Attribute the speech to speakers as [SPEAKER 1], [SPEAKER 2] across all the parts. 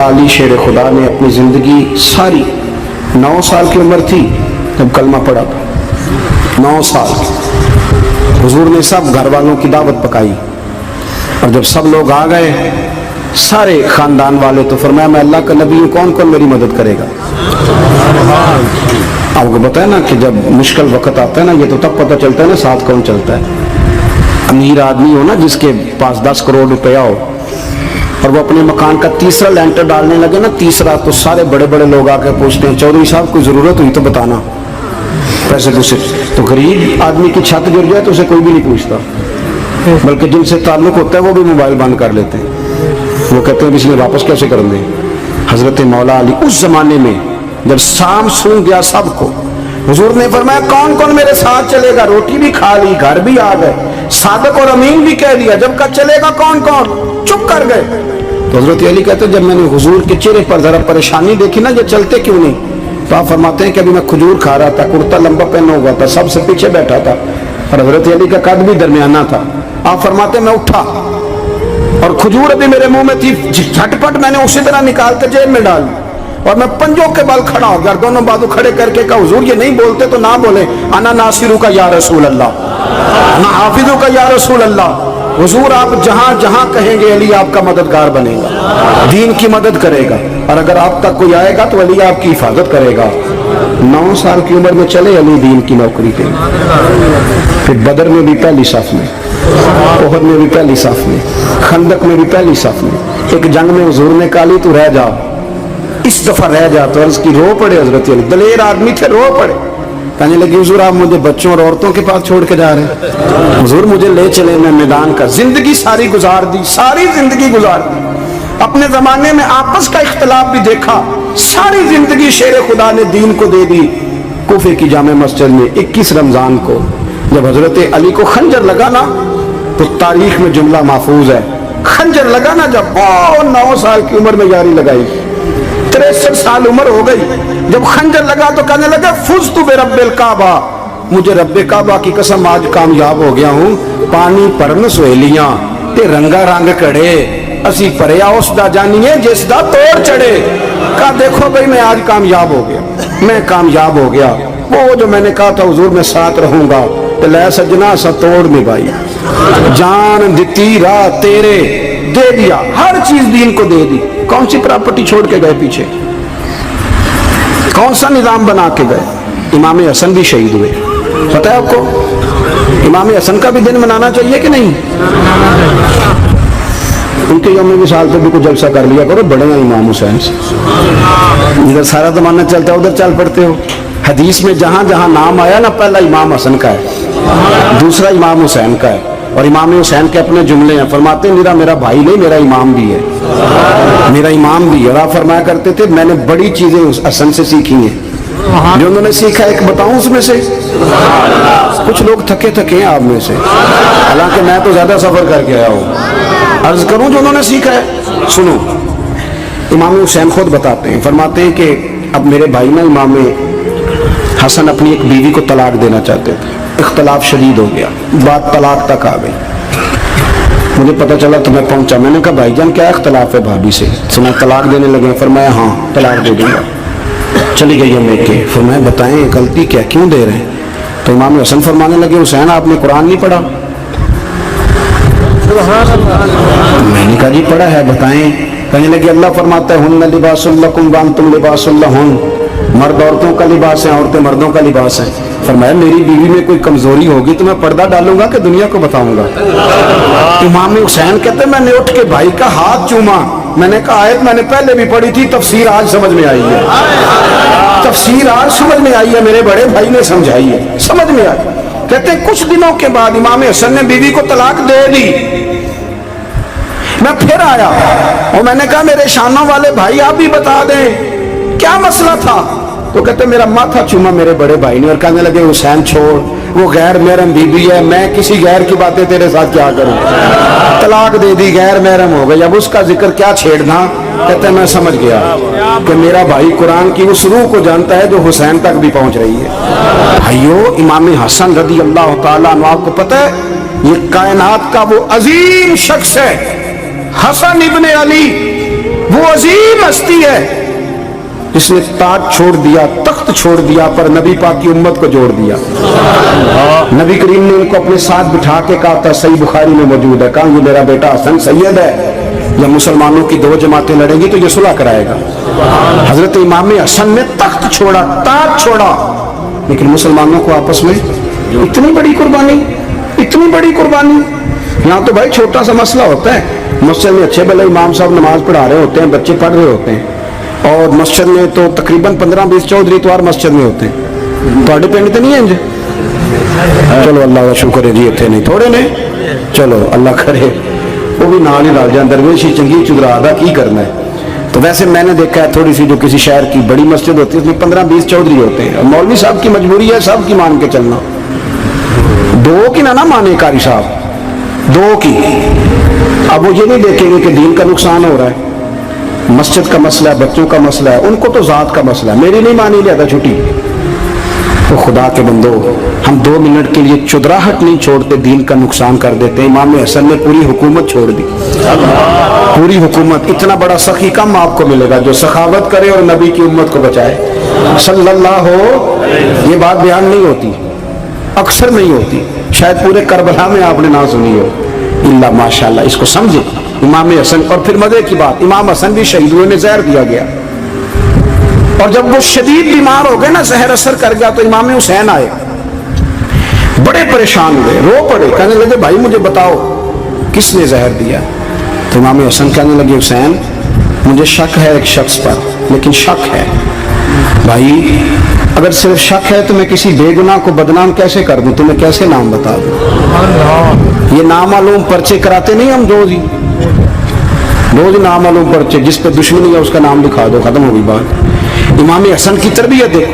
[SPEAKER 1] علی شیر خدا نے اپنی زندگی ساری 9 سال کی عمر تھی جب کلمہ پڑھا تھا. 9 سال حضور نے سب گھر والوں کی دعوت پکائی اور جب سب لوگ آ گئے سارے خاندان والے تو فرمایا میں اللہ کا نبی ہوں, کون کون میری مدد کرے گا. آپ کو پتہ ہے نا کہ جب مشکل وقت آتا ہے نا یہ تو تب پتہ چلتا ہے نا ساتھ کون چلتا ہے. امیر آدمی ہو نا جس کے پاس 10 کروڑ روپیہ ہو اور وہ اپنے مکان کا تیسرا لینٹر ڈالنے لگے نا, تیسرا, تو سارے بڑے بڑے لوگ آ کے پوچھتے ہیں چودھری صاحب کوئی ضرورت ہوئی تو بتانا, پیسے تو غریب آدمی کی چھت گر جائے تو اسے کوئی بھی نہیں پوچھتا, بلکہ جن سے تعلق ہوتا ہے وہ بھی موبائل بند کر لیتے ہیں. وہ کہتے ہیں اس نے واپس کیسے کر دیں. حضرت مولا علی اس زمانے میں جب شام سون گیا سب کو, حضور نے فرمایا کون کون میرے ساتھ چلے گا. روٹی بھی کھا لی, گھر بھی آ گئے, صادق اور امین بھی کہہ دیا, جب کا چلے گا کون کون, چپ کر گئے. تو حضرت علی کہتے ہیں جب میں نے حضور کے چہرے پر ذرا پریشانی دیکھی نا یہ چلتے کیوں نہیں, تو آپ فرماتے ہیں کہ ابھی میں کھجور کھا رہا تھا, کرتا لمبا پہنا ہوا تھا, سب سے پیچھے بیٹھا تھا اور حضرت علی کا قد بھی درمیانہ تھا. آپ فرماتے ہیں میں اٹھا اور کھجور ابھی میرے منہ میں تھی, جھٹپٹ میں نے اسی طرح نکال کے جیب میں ڈال اور میں پنجوں کے بل کھڑا ہو گیا, دونوں بازو کھڑے کر کے کہا حضور یہ نہیں بولتے تو نہ بولے, انا ناصرو کا یا رسول اللہ, انا حافظو کا یا رسول اللہ. حضور آپ جہاں جہاں کہیں گے علی آپ کا مددگار بنے گا, دین کی مدد کرے گا, اور اگر آپ تک کوئی آئے گا تو علی آپ کی حفاظت کرے گا. 9 سال کی عمر میں چلے علی دین کی نوکری پہ. پھر بدر میں بھی پہلی صف میں, احد میں بھی پہلی صف میں, خندق میں بھی پہلی صف میں. ایک جنگ میں حضور نے کہا علی تو رہ جا, اس دفعہ رہ جا, تو عرض کی رو پڑے حضرت علی, دلیر آدمی تھے, رو پڑے. کہنے لگے حضور آپ مجھے بچوں اور عورتوں کے پاس چھوڑ کے جا رہے ہیں, حضور مجھے لے چلے, میں میدان کا زندگی ساری گزار دی, ساری زندگی گزار دی. اپنے زمانے میں آپس کا اختلاف بھی دیکھا, ساری زندگی شیر خدا نے دین کو دے دی. کوفے کی جامع مسجد میں 21 رمضان کو جب حضرت علی کو خنجر لگا نا, تو تاریخ میں جملہ محفوظ ہے, خنجر لگا نا جب 9 سال کی عمر میں یاری لگائی, 63 سال عمر ہو گئی, جب خنجر لگا تو کہنے لگا فزت برب الکعبہ, مجھے رب کعبہ کی قسم آج کامیاب ہو گیا ہوں. پانی پرن سہیلیاں تے رنگا رنگ کڑے, اسی پریا اس دا جانیے جس دا توڑ چڑھے. کہا دیکھو بھئی میں آج کامیاب ہو گیا, میں کامیاب ہو گیا. وہ جو میں نے کہا تھا حضور میں ساتھ رہوں گا, تو لے سجنا سا توڑ میں بھائی, جان دیتی راہ تیرے دے دیا, ہر چیز دین کو دے دی. کون سی پراپرٹی چھوڑ کے گئے پیچھے, کون سا نظام بنا کے گئے. امام حسن بھی شہید ہوئے, پتہ ہے آپ کو, امام حسن کا بھی دن منانا چاہیے کہ نہیں. ان کے یوم وصال پہ بھی کچھ جلسہ کر لیا کرو, بڑے ہیں امام حسین سے. ادھر سارا زمانہ چلتا ہے ادھر چل پڑتے ہو. حدیث میں جہاں جہاں نام آیا نا پہلا امام حسن کا ہے, دوسرا امام حسین کا ہے, اور امام حسین کے اپنے جملے ہیں. فرماتے ہیں میرا بھائی نہیں میرا امام بھی ہے, میرا امام بھی ہے. اور فرمایا کرتے تھے میں نے بڑی چیزیں اس حسن سے سیکھی ہیں, جو انہوں نے سیکھا ایک بتاؤں اس میں سے. کچھ لوگ تھکے ہیں آپ میں سے, حالانکہ میں تو زیادہ سفر کر کے آیا ہوں. عرض کروں جو انہوں نے سیکھا ہے, سنو. امام حسین خود بتاتے ہیں, فرماتے ہیں کہ اب میرے بھائی نا امام حسن اپنی ایک بیوی کو طلاق دینا چاہتے تھے, اختلاف شدید ہو گیا, بات طلاق تک آ گئی. مجھے پتہ چلا تو میں پہنچا, میں نے کہا بھائی جان کیا اختلاف ہے بھابھی سے, سنا طلاق دینے لگے. فرمایا ہاں طلاق دے دوں گا. چلی گئی میں کے, فرمایا بتائیں غلطی کیا, کیوں دے رہے ہیں. تو امام حسن فرمانے لگے حسین آپ نے قرآن نہیں پڑھا. میں نے کہا جی پڑھا ہے, بتائیں. کہنے لگے اللہ فرماتا ہے ہن لباس لکم وانتم لباس لہن, مرد عورتوں کا لباس ہے, عورتیں مردوں کا لباس ہے. فرمایا میری بیوی میں کوئی کمزوری ہوگی تو میں پردہ ڈالوں گا کہ دنیا کو بتاؤں گا. امام حسین کہتے میں نے اٹھ کے بھائی کا ہاتھ چوما, میں نے کہا آیت میں نے پہلے بھی پڑھی تھی, تفسیر آج سمجھ میں آئی ہے, تفسیر آج سمجھ میں آئی ہے, میرے بڑے بھائی نے سمجھائی ہے, سمجھ میں آئی. کہتے کچھ دنوں کے بعد امام حسن نے بیوی کو طلاق دے دی. میں پھر آیا اور میں نے کہا میرے شانوں والے بھائی آپ بھی بتا دیں کیا مسئلہ تھا. تو کہتے میرا ماتھا چوما میرے بڑے بھائی نے, اور کہنے لگے حسین چھوڑ, وہ غیر محرم بیوی ہے, میں کسی غیر کی باتیں تیرے ساتھ کیا کروں. طلاق دے دی, غیر محرم ہو گئی, اب اس کا ذکر کیا چھیڑنا. کہتے میں سمجھ گیا کہ میرا بھائی قرآن کی اس روح کو جانتا ہے جو حسین تک بھی پہنچ رہی ہے. بھائیو امام حسن رضی اللہ تعالیٰ عنہ, آپ کو پتہ ہے یہ کائنات کا وہ عظیم شخص ہے حسن ابن علی وہ عظیم ہستی ہے جس نے تاج چھوڑ دیا، تخت چھوڑ دیا، پر نبی پاک کی امت کو جوڑ دیا۔ نبی کریم نے ان کو اپنے ساتھ بٹھا کے کہا تھا، صحیح بخاری میں موجود ہے، کہا یہ میرا بیٹا حسن سید ہے، یا مسلمانوں کی دو جماعتیں لڑیں گی تو یہ صلح کرائے گا۔ حضرت امام حسن نے تخت چھوڑا، تاج چھوڑا، لیکن مسلمانوں کو آپس میں اتنی بڑی قربانی، اتنی بڑی قربانی۔ یہاں تو بھائی چھوٹا سا مسئلہ ہوتا ہے، مسجد میں اچھے بھلے امام صاحب نماز پڑھا رہے ہوتے ہیں، بچے پڑھ رہے ہوتے ہیں، اور مسجد میں تو تقریباً 15-20 چودھری اتوار مسجد میں ہوتے ہیں۔ تو پنڈ تو نہیں ہیں جی؟ چلو اللہ کا شکر ہے جی، اتنے نہیں تھوڑے نے، چلو اللہ کرے وہ بھی نال ہی ڈال جائیں، درویشی چنگی چدرا دا کی کرنا ہے۔ تو ویسے میں نے دیکھا ہے تھوڑی سی جو کسی شہر کی بڑی مسجد ہوتی ہے اس میں 15-20 چودھری ہوتے ہیں، اور مولوی صاحب کی مجبوری ہے سب کی مان کے چلنا، دو کی نہ مانے قاری صاحب، دو کی۔ اب وہ یہ نہیں دیکھیں گے کہ دین کا نقصان ہو رہا ہے، مسجد کا مسئلہ ہے، بچوں کا مسئلہ ہے، ان کو تو ذات کا مسئلہ ہے، میری نہیں مانی لیا تھا چھٹی۔ تو خدا کے بندو، ہم 2 منٹ کے لیے چدراہٹ نہیں چھوڑتے، دین کا نقصان کر دیتے۔ امام حسن نے پوری حکومت چھوڑ دی، پوری حکومت۔ اتنا بڑا سخی کم آپ کو ملے گا جو سخاوت کرے اور نبی کی امت کو بچائے صلی اللہ ہو۔ یہ بات بیان نہیں ہوتی، اکثر نہیں ہوتی، شاید پورے کربلا میں آپ نے نہ سنی ہو، اللہ ماشاءاللہ۔ اس کو سمجھے امام حسن۔ اور پھر مزے کی بات، امام حسن بھی شہید ہوئے، انہیں زہر دیا گیا، اور جب وہ شدید بیمار ہو گئے نا، زہر اثر کر گیا، تو امام حسین آئے، بڑے پریشان ہوئے، رو پڑے، کہنے لگے بھائی مجھے بتاؤ کس نے زہر دیا؟ تو امام حسن کہنے لگے حسین مجھے شک ہے ایک شخص پر، لیکن شک ہے بھائی، اگر صرف شک ہے تو میں کسی بے گناہ کو بدنام کیسے کر دوں، تمہیں کیسے نام بتا دوں؟ یہ نامعلوم پرچے کراتے نہیں ہم روز ہی، روز نامعلوم پرچے، جس پہ دشمنی ہے اس کا نام لکھا دو، ختم ہو گئی بات۔ امام حسن کی تربیت ہے،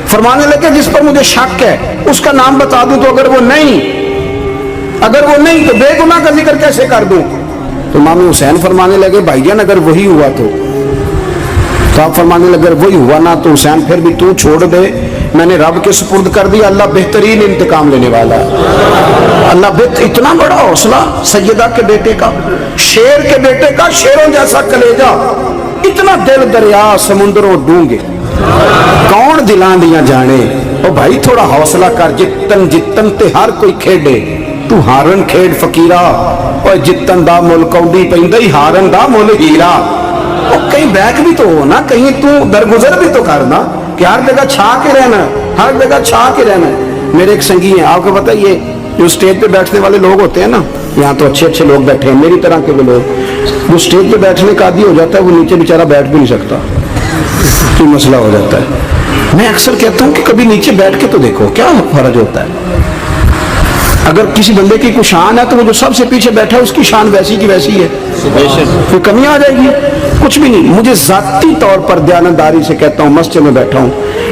[SPEAKER 1] فرمانے لگے جس پر مجھے شک ہے اس کا نام بتا دوں، تو اگر وہ نہیں تو بے گناہ کا ذکر کیسے کر دوں؟ تو امام حسین فرمانے لگے بھائی جان اگر وہی ہوا تو آپ فرمانے لگے اگر وہی ہوا نا تو حسین پھر بھی تو چھوڑ دے، میں نے رب کے سپرد کر دیا، اللہ بہترین انتقام لینے والا ہے۔ اللہ اتنا بڑا حوصلہ سیدہ کے بیٹے کا، شیر کے بیٹے کا، شیروں جیسا کلیجہ، اتنا دل دریا سمندروں ڈونگے، کون دلاں دیاں جانے۔ او بھائی تھوڑا حوصلہ کر، جتن تے ہر کوئی کھیڈے، تو ہارن کھیڈ فقیرہ، اور جتن دا مل کونڈی پیندی، ہارن دا مل ہیرا۔ اور کہیں بیک بھی تو ہو نا، کہیں تو درگزر بھی تو کرنا، کہ ہر جگہ چھا کے رہنا، ہر جگہ چھا کے رہنا۔ میرے ایک سنگی ہیں، آپ کو پتہ یہ جو اسٹیج پہ بیٹھنے والے لوگ ہوتے ہیں نا، یہاں تو اچھے اچھے لوگ بیٹھے ہیں میری طرح کے وہ لوگ، جو اسٹیج پہ بیٹھنے کا عادی ہو جاتا ہے وہ نیچے بیچارہ بیٹھ بھی نہیں سکتا، کوئی مسئلہ ہو جاتا ہے۔ میں اکثر کہتا ہوں کہ کبھی نیچے بیٹھ کے تو دیکھو کیا فرج ہوتا ہے۔ اگر کسی بندے کی کوئی شان ہے تو وہ جو سب سے پیچھے بیٹھا ہے اس کی شان ویسی کی ویسی ہے، کوئی کمی آ جائے گی؟ کچھ بھی نہیں۔ مجھے ذاتی طور پر دیانتداری سے کہتا ہوں، مسجد میں بیٹھا ہوں،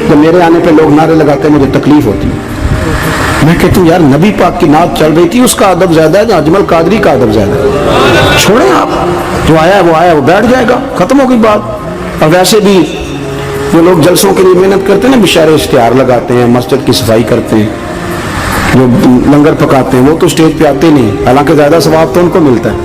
[SPEAKER 1] جب میرے آنے پہ لوگ نعرے لگاتے ہیں مجھے تکلیف ہوتی ہے۔ میں کہتا ہوں یار نبی پاک کی نعت چل رہی تھی، اس کا ادب زیادہ ہے یا اجمل قادری کا ادب زیادہ ہے؟ چھوڑیں آپ، جو آیا ہے وہ بیٹھ جائے گا، ختم ہو گئی بات۔ اور ویسے بھی جو لوگ جلسوں کے لیے محنت کرتے ہیں نا، بشارے اشتہار لگاتے ہیں، مسجد کی صفائی کرتے ہیں، جو لنگر پکاتے ہیں، وہ تو اسٹیج پہ آتے نہیں، حالانکہ زیادہ ثواب تو ان کو ملتا ہے،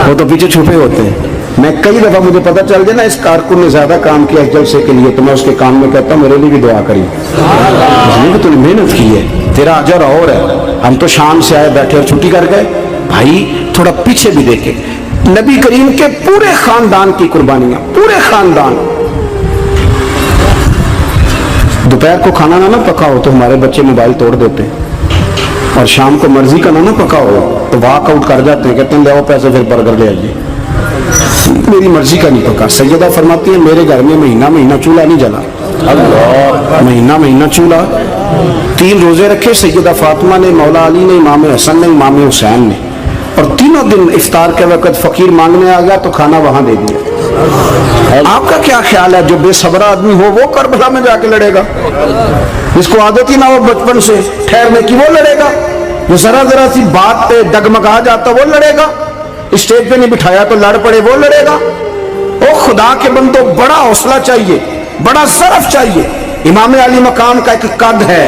[SPEAKER 1] وہ تو پیچھے چھپے ہوتے ہیں۔ میں کئی دفعہ مجھے پتہ چل جائے نا اس کارکن نے زیادہ کام کیا اس جلسے کے لیے، تو میں اس کے کام میں کہتا ہوں میرے لیے بھی دعا کری، اس لیے کہ تو نے محنت کی ہے، تیرا اجر اور ہے۔ ہم تو شام سے آئے بیٹھے اور چھٹی کر گئے۔ بھائی تھوڑا پیچھے بھی دیکھیں، نبی کریم کے پورے خاندان کی قربانیاں، پورے خاندان۔ دوپہر کو کھانا نہ پکا ہو تو ہمارے بچے موبائل توڑ دیتے ہیں، اور شام کو مرضی کا نہ پکا ہو تو واک آؤٹ کر جاتے ہیں، کہتے ہیں لے پیسے پھر برگر لے آئیے، میری مرضی کا نہیں پکا۔ سیدہ فرماتی ہیں میرے گھر میں مہینہ چولہا نہیں جلا، مہینہ چولہا۔ 3 روزے رکھے سیدہ فاطمہ نے، مولا علی نے، امام حسن نے، امام حسین نے، اور تینوں دن افطار کے وقت فقیر مانگنے آ گیا تو کھانا وہاں دے دیا۔ آپ کا کیا خیال ہے جو بے صبر آدمی ہو وہ کربلا میں جا کے لڑے گا؟ جس کو عادت ہی نہ ہو بچپن سے ٹھہرنے کی وہ لڑے گا؟ جو ذرا سی بات پہ ڈگمگا جاتا وہ لڑے گا؟ اسٹیج پہ نہیں بٹھایا تو لڑ پڑے وہ لڑے گا؟ او خدا کے بندو، بڑا حوصلہ چاہیے، بڑا ظرف چاہیے۔ امام علی مقام کا ایک قد ہے،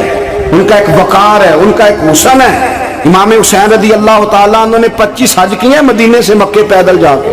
[SPEAKER 1] ان کا ایک وقار ہے، ان کا ایک حسن ہے۔ امام حسین رضی اللہ تعالیٰ عنہ نے 25 حج کیے مدینے سے مکے پیدل جا کے،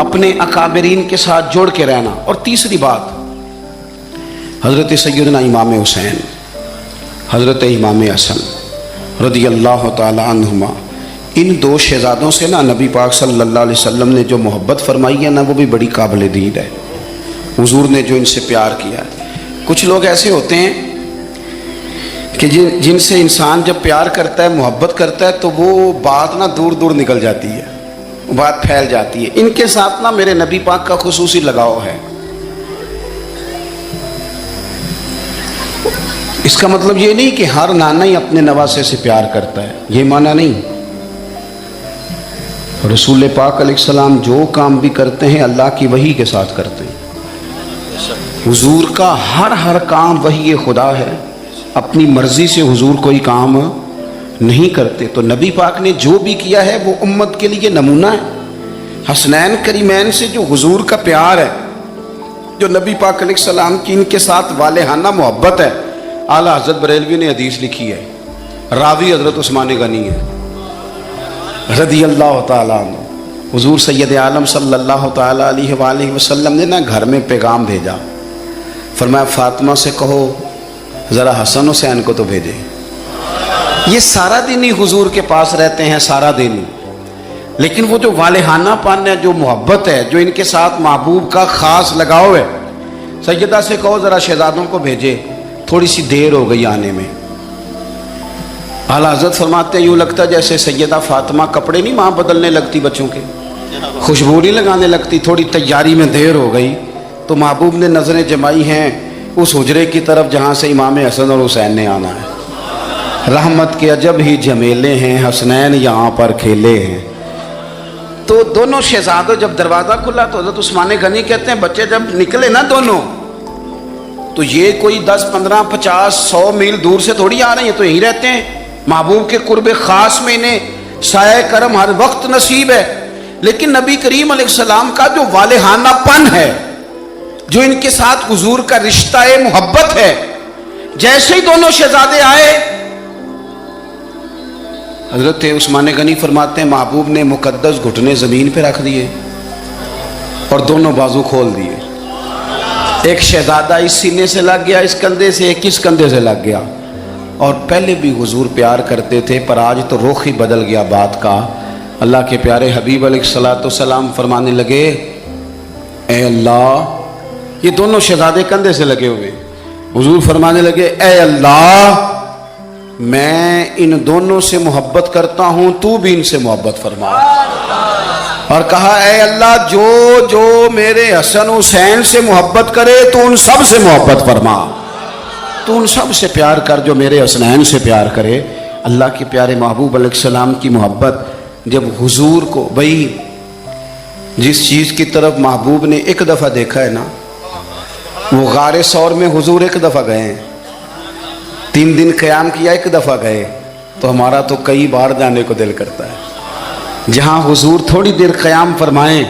[SPEAKER 1] اپنے اکابرین کے ساتھ جوڑ کے رہنا. اور تیسری بات، حضرت سیدنا امام حسین، حضرت امام حسن رضی اللہ تعالی عنہما، ان دو شہزادوں سے نا نبی پاک صلی اللہ علیہ وسلم نے جو محبت فرمائی ہے نا، وہ بھی بڑی قابل دید ہے. حضور نے جو ان سے پیار کیا ہے. کچھ لوگ ایسے ہوتے ہیں کہ جن سے انسان جب پیار کرتا ہے، محبت کرتا ہے، تو وہ بات نا دور دور نکل جاتی ہے، بات پھیل جاتی ہے. ان کے ساتھ نا میرے نبی پاک کا خصوصی لگاؤ ہے. اس کا مطلب یہ نہیں کہ ہر نانا ہی اپنے نواسے سے پیار کرتا ہے، یہ معنی نہیں. رسول پاک علیہ السلام جو کام بھی کرتے ہیں اللہ کی وحی کے ساتھ کرتے ہیں. حضور کا ہر کام وحی خدا ہے. اپنی مرضی سے حضور کوئی کام نہیں کرتے. تو نبی پاک نے جو بھی کیا ہے وہ امت کے لیے نمونہ ہے. حسنین کریمین سے جو حضور کا پیار ہے، جو نبی پاک علیہ السلام کی ان کے ساتھ والہانہ محبت ہے. اعلیٰ حضرت بریلوی نے حدیث لکھی ہے، راوی حضرت عثمان غنی ہے رضی اللہ تعالیٰ عنہ. حضور سید عالم صلی اللہ تعالیٰ علیہ وآلہ وسلم نے نا گھر میں پیغام بھیجا. فرمایا فاطمہ سے کہو ذرا حسن حسین کو تو بھیجے. یہ سارا دن ہی حضور کے پاس رہتے ہیں، سارا دن ہی. لیکن وہ جو والہانہ پن ہے، جو محبت ہے، جو ان کے ساتھ محبوب کا خاص لگاؤ ہے، سیدہ سے کہو ذرا شہزادوں کو بھیجے، تھوڑی سی دیر ہو گئی آنے میں. اعلیٰ حضرت فرماتے ہیں یوں لگتا جیسے سیدہ فاطمہ کپڑے نہیں وہاں بدلنے لگتی بچوں کے، خوشبو نہیں لگانے لگتی، تھوڑی تیاری میں دیر ہو گئی تو محبوب نے نظریں جمائی ہیں اس حجرے کی طرف جہاں سے امام حسن اور حسین نے آنا ہے. رحمت کے عجب ہی جمیلے ہیں، حسنین یہاں پر کھیلے ہیں. تو دونوں شہزادوں جب دروازہ کھلا تو حضرت عثمان غنی کہتے ہیں بچے جب نکلے نا دونوں، تو یہ کوئی 10 15 50 100 میل دور سے تھوڑی آ رہے ہیں، تو یہیں رہتے ہیں. محبوب کے قرب خاص میں انہیں سایہ کرم ہر وقت نصیب ہے. لیکن نبی کریم علیہ السلام کا جو والہانہ پن ہے، جو ان کے ساتھ حضور کا رشتہ محبت ہے، جیسے ہی دونوں شہزادے آئے، حضرت عثمان غنی فرماتے ہیں محبوب نے مقدس گھٹنے زمین پہ رکھ دیے اور دونوں بازو کھول دیے. ایک شہزادہ اس سینے سے لگ گیا اس کندھے سے، ایک اس کندھے سے لگ گیا. اور پہلے بھی حضور پیار کرتے تھے، پر آج تو رخ ہی بدل گیا بات کا. اللہ کے پیارے حبیب علیہ الصلوۃ والسلام فرمانے لگے اے اللہ، یہ دونوں شہزادے کندھے سے لگے ہوئے، حضور فرمانے لگے اے اللہ، میں ان دونوں سے محبت کرتا ہوں، تو بھی ان سے محبت فرما. اور کہا اے اللہ، جو میرے حسن حسین سے محبت کرے تو ان سب سے محبت فرما، تو ان سب سے پیار کر جو میرے حسنین سے پیار کرے. اللہ کے پیارے محبوب علیہ السلام کی محبت جب حضور کو، بھئی جس چیز کی طرف محبوب نے ایک دفعہ دیکھا ہے نا، وہ غار ثور میں حضور ایک دفعہ گئے ہیں، 3 دن قیام کیا ایک دفعہ گئے، تو ہمارا تو کئی بار جانے کو دل کرتا ہے. جہاں حضور تھوڑی دیر قیام فرمائیں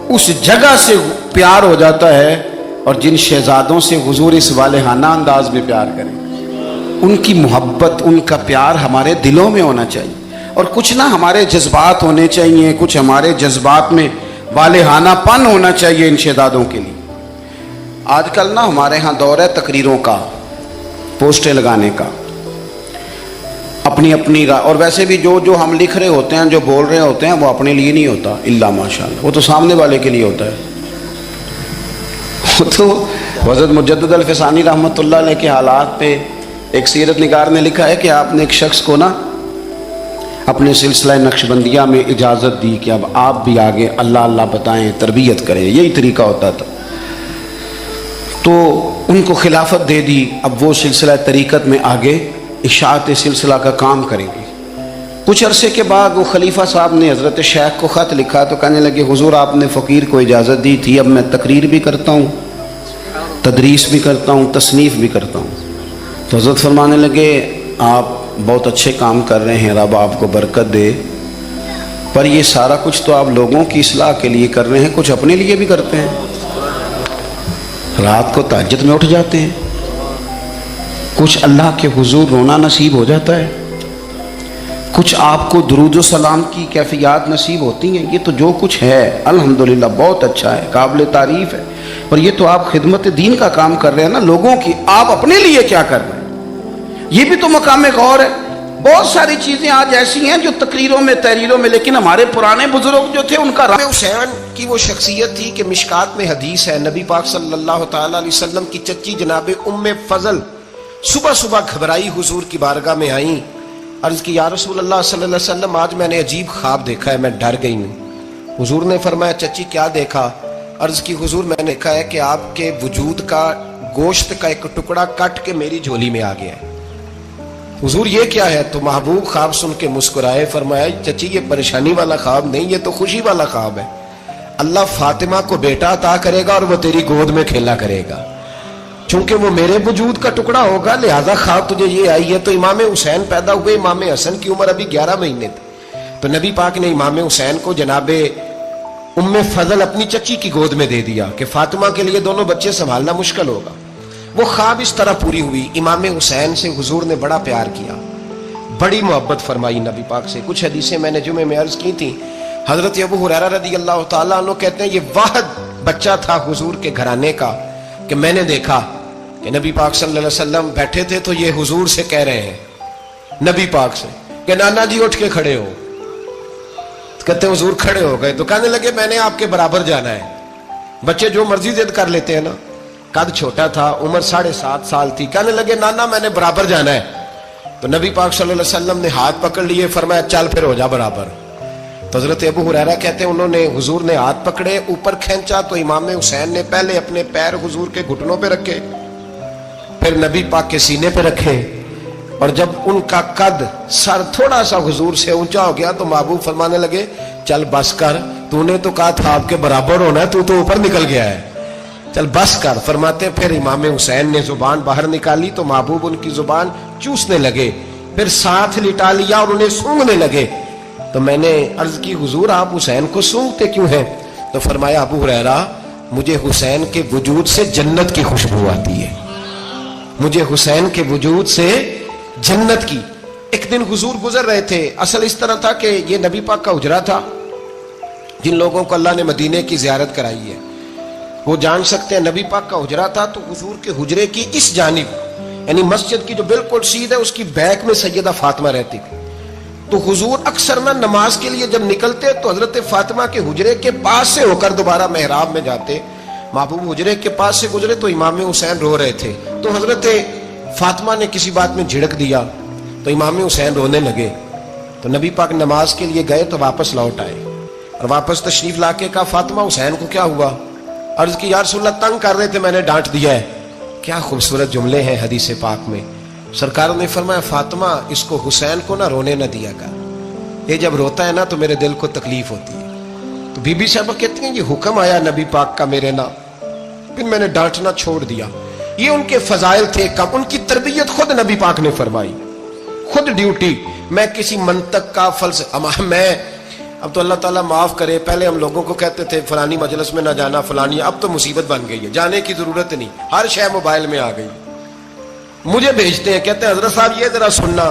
[SPEAKER 1] اس جگہ سے پیار ہو جاتا ہے. اور جن شہزادوں سے حضور اس والہانہ انداز میں پیار کریں، ان کی محبت، ان کا پیار ہمارے دلوں میں ہونا چاہیے. اور کچھ نہ ہمارے جذبات ہونے چاہیے، کچھ ہمارے جذبات میں والہانہ پن ہونا چاہیے ان شہزادوں کے لیے. آج کل نا ہمارے ہاں دور ہے تقریروں کا، پوسٹیں لگانے کا، اپنی اور ویسے بھی جو ہم لکھ رہے ہوتے ہیں، جو بول رہے ہوتے ہیں، وہ اپنے لیے نہیں ہوتا الا ماشاءاللہ، وہ تو سامنے والے کے لیے ہوتا ہے. تو حضرت مجدد الفسانی رحمۃ اللہ علیہ کے حالات پہ ایک سیرت نگار نے لکھا ہے کہ آپ نے ایک شخص کو نا اپنے سلسلہ نقشبندیہ میں اجازت دی کہ اب آپ بھی آگے اللہ اللہ بتائیں، تربیت کریں، یہی طریقہ ہوتا تھا. تو ان کو خلافت دے دی، اب وہ سلسلہ طریقت میں آگے اشاعت سلسلہ کا کام کریں گے. کچھ عرصے کے بعد وہ خلیفہ صاحب نے حضرت شیخ کو خط لکھا تو کہنے لگے حضور آپ نے فقیر کو اجازت دی تھی، اب میں تقریر بھی کرتا ہوں، تدریس بھی کرتا ہوں، تصنیف بھی کرتا ہوں. تو حضرت فرمانے لگے آپ بہت اچھے کام کر رہے ہیں، رب آپ کو برکت دے، پر یہ سارا کچھ تو آپ لوگوں کی اصلاح کے لیے کر رہے ہیں، کچھ اپنے لیے بھی کرتے ہیں. رات کو تہجد میں اٹھ جاتے ہیں، کچھ اللہ کے حضور رونا نصیب ہو جاتا ہے. کچھ آپ کو درود و سلام کی کیفیات نصیب ہوتی ہیں، یہ تو جو کچھ ہے الحمدللہ بہت اچھا ہے، قابل تعریف ہے، اور یہ تو آپ خدمت دین کا کام کر رہے ہیں نا لوگوں کی، آپ اپنے لیے کیا کر رہے ہیں، یہ بھی تو مقام غور ہے۔ بہت ساری چیزیں آج ایسی ہیں جو تقریروں میں تحریروں میں، لیکن ہمارے پرانے بزرگ جو تھے ان کا
[SPEAKER 2] حسین کی وہ شخصیت تھی کہ مشکات میں حدیث ہے، نبی پاک صلی اللہ تعالی علیہ وسلم کی چچی جناب ام فضل صبح صبح گھبرائی حضور کی بارگاہ میں آئیں، عرض کی یا رسول اللہ صلی اللہ علیہ وسلم آج میں نے عجیب خواب دیکھا ہے، میں ڈر گئی ہوں۔ حضور نے فرمایا چچی کیا دیکھا؟ عرض کی حضور میں نے دیکھا ہے کہ آپ کے وجود کا گوشت کا ایک ٹکڑا کٹ کے میری جھولی میں آ گیا ہے۔ حضور یہ کیا ہے؟ تو محبوب خواب سن کے مسکرائے، فرمایا چچی یہ پریشانی والا خواب نہیں، یہ تو خوشی والا خواب ہے، اللہ فاطمہ کو بیٹا عطا کرے گا اور وہ تیری گود میں کھیلا کرے گا، چونکہ وہ میرے وجود کا ٹکڑا ہوگا لہذا خواب تجھے یہ آئی ہے۔ تو امام حسین پیدا ہوئے، امام حسن کی عمر ابھی 11 مہینے تھی، تو نبی پاک نے امام حسین کو جناب ام فضل اپنی چچی کی گود میں دے دیا کہ فاطمہ کے لیے دونوں بچے سنبھالنا مشکل ہوگا۔ وہ خواب اس طرح پوری ہوئی۔ امام حسین سے حضور نے بڑا پیار کیا، بڑی محبت فرمائی نبی پاک سے۔ کچھ حدیثیں میں نے جمعے میں عرض کی تھیں، حضرت ابو ہریرہ رضی اللہ تعالیٰ عنہ کہتے ہیں یہ واحد بچہ تھا حضور کے گھرانے کا کہ میں نے دیکھا کہ نبی پاک صلی اللہ علیہ وسلم بیٹھے تھے تو یہ حضور سے کہہ رہے ہیں، نبی پاک سے کہ نانا جی اٹھ کے کھڑے ہو، کہتے ہیں حضور کھڑے ہو گئے، تو کہنے لگے میں نے آپ کے برابر جانا ہے۔ بچے جو مرضی ضد کر لیتے ہیں نا، قد چھوٹا تھا، عمر 7.5 سال تھی، کہنے لگے نانا میں نے برابر جانا ہے، تو نبی پاک صلی اللہ علیہ وسلم نے ہاتھ پکڑ لیے، فرمایا چل پھر ہو جا برابر۔ تو حضرت ابو ہریرہ کہتے ہیں انہوں نے حضور نے ہاتھ پکڑے اوپر کھینچا تو امام حسین نے پہلے اپنے پیر حضور کے گھٹنوں پہ رکھے، پھر نبی پاک کے سینے پہ رکھے، اور جب ان کا قد سر تھوڑا سا حضور سے اونچا ہو گیا تو محبوب فرمانے لگے چل بس کر، تو نے تو کہا تھا آپ کے برابر ہونا ہے، تو اوپر نکل گیا ہے، چل بس کر۔ فرماتے پھر امام حسین نے زبان باہر نکالی تو محبوب ان کی زبان چوسنے لگے، پھر ساتھ لٹا لیا اور انہیں سونگھنے لگے۔ تو میں نے عرض کی حضور آپ حسین کو سونگھتے کیوں ہیں؟ تو فرمایا ابو ہریرہ مجھے حسین کے وجود سے جنت کی خوشبو آتی ہے، مجھے حسین کے وجود سے جنت کی۔ ایک دن حضور گزر رہے تھے، اصل اس طرح تھا کہ یہ نبی پاک کا حجرہ تھا، جن لوگوں کو اللہ نے مدینے کی زیارت کرائی ہے وہ جان سکتے ہیں، نبی پاک کا حجرہ تھا، تو حضور کے حجرے کی اس جانب یعنی مسجد کی جو بالکل سیدھ ہے اس کی بیک میں سیدہ فاطمہ رہتی تھی، تو حضور اکثر نہ نماز کے لیے جب نکلتے تو حضرت فاطمہ کے حجرے کے پاس سے ہو کر دوبارہ محراب میں جاتے۔ محبوب حجرے کے پاس سے گزرے تو امام حسین رو رہے تھے، تو حضرت فاطمہ نے کسی بات میں جھڑک دیا تو امام حسین رونے لگے، تو نبی پاک نماز کے لیے گئے تو واپس لوٹ آئے، اور واپس تشریف لا کے کہا فاطمہ حسین کو کیا ہوا؟ عرض کی یا رسول اللہ تنگ کر رہے تھے میں نے ڈانٹ دیا ہے۔ کیا خوبصورت جملے ہیں حدیث پاک میں، سرکاروں نے فرمایا فاطمہ اس کو حسین کو نہ رونے نہ دیا کر، یہ جب روتا ہے نا تو میرے دل کو تکلیف ہوتی ہے۔ تو بی بی صاحبہ کہتی ہیں یہ حکم آیا نبی پاک کا میرے نا، پھر میں نے ڈانٹنا چھوڑ دیا۔ یہ ان کے فضائل تھے کم، ان کی تربیت خود نبی پاک نے فرمائی، خود ڈیوٹی۔ میں کسی منطق کا فلسفہ میں اب تو اللہ تعالیٰ معاف کرے، پہلے ہم لوگوں کو کہتے تھے فلانی مجلس میں نہ جانا فلانی، اب تو مصیبت بن گئی ہے، جانے کی ضرورت نہیں، ہر شے موبائل میں آ گئی۔ مجھے بھیجتے ہیں کہتے ہیں حضرت صاحب یہ ذرا سننا،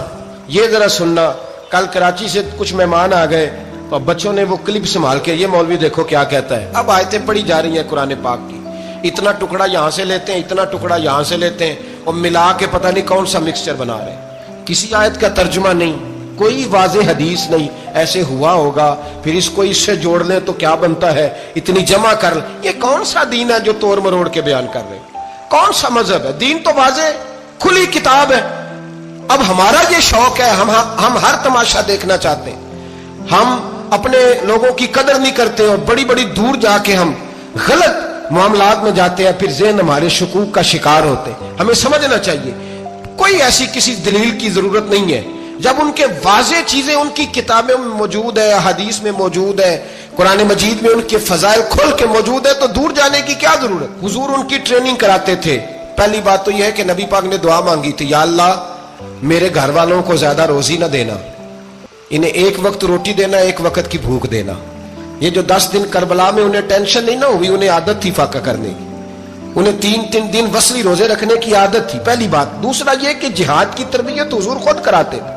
[SPEAKER 2] یہ ذرا سننا، کل کراچی سے کچھ مہمان آ گئے تو بچوں نے وہ کلپ سنبھال کے یہ مولوی دیکھو کیا کہتا ہے، اب آیتیں پڑھی جا رہی ہیں قرآن پاک کی، اتنا ٹکڑا یہاں سے لیتے ہیں، اتنا ٹکڑا یہاں سے لیتے ہیں، اور ملا کے پتہ نہیں کون سا مکسچر بنا رہے ہیں، کسی آیت کا ترجمہ نہیں، کوئی واضح حدیث نہیں، ایسے ہوا ہوگا پھر اس کو اس سے جوڑ لیں تو کیا بنتا ہے، اتنی جمع کر لیں۔ یہ کون سا دین ہے جو توڑ مروڑ کے بیان کر رہے ہیں؟ کون سا مذہب ہے؟ دین تو واضح کھلی کتاب ہے۔ اب ہمارا یہ شوق ہے، ہم ہر تماشا دیکھنا چاہتے ہیں، ہم اپنے لوگوں کی قدر نہیں کرتے اور بڑی بڑی دور جا کے ہم غلط معاملات میں جاتے ہیں، پھر ذہن ہمارے شکوک کا شکار ہوتے ہیں۔ ہمیں سمجھنا چاہیے کوئی ایسی کسی دلیل کی ضرورت نہیں ہے، جب ان کے واضح چیزیں ان کی کتابیں میں موجود ہے، حدیث میں موجود ہے، قرآن مجید میں ان کے فضائل کھل کے موجود ہے، تو دور جانے کی کیا ضرورت؟ حضور ان کی ٹریننگ کراتے تھے۔ پہلی بات تو یہ ہے کہ نبی پاک نے دعا مانگی تھی، یا اللہ میرے گھر والوں کو زیادہ روزی نہ دینا، انہیں ایک وقت روٹی دینا، ایک وقت کی بھوک دینا۔ یہ جو 10 دن کربلا میں انہیں ٹینشن نہیں نہ ہوئی، انہیں عادت تھی فاقہ کرنے کی، انہیں 3 دن وصلی روزے رکھنے کی عادت تھی، پہلی بات۔ دوسرا یہ کہ جہاد کی تربیت حضور خود کراتے تھے،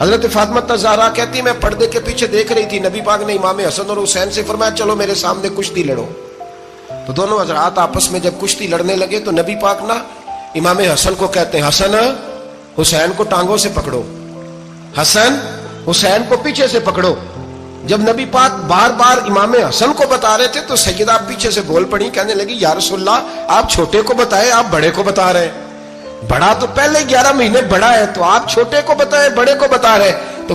[SPEAKER 2] حضرت فاطمہ الزہرا کہتی میں پردے کے پیچھے دیکھ رہی تھی، نبی پاک نے امام حسن اور حسین سے فرمایا چلو میرے سامنے کشتی لڑو. تو دونوں حضرات آپس میں جب کشتی لڑنے لگے تو نبی پاک نا امام حسن کو کہتے ہیں حسن حسین کو ٹانگوں سے پکڑو، حسن حسین کو پیچھے سے پکڑو. جب نبی پاک بار بار امام حسن کو بتا رہے تھے تو سیدہ پیچھے سے بول پڑی، کہنے لگی یا رسول اللہ آپ چھوٹے کو بتائے، آپ بڑے کو بتا رہے ہیں. بڑا تو پہلے 11 مہینے بڑا ہے، تو آپ چھوٹے کو بتائے بڑے کو بتا رہے. تو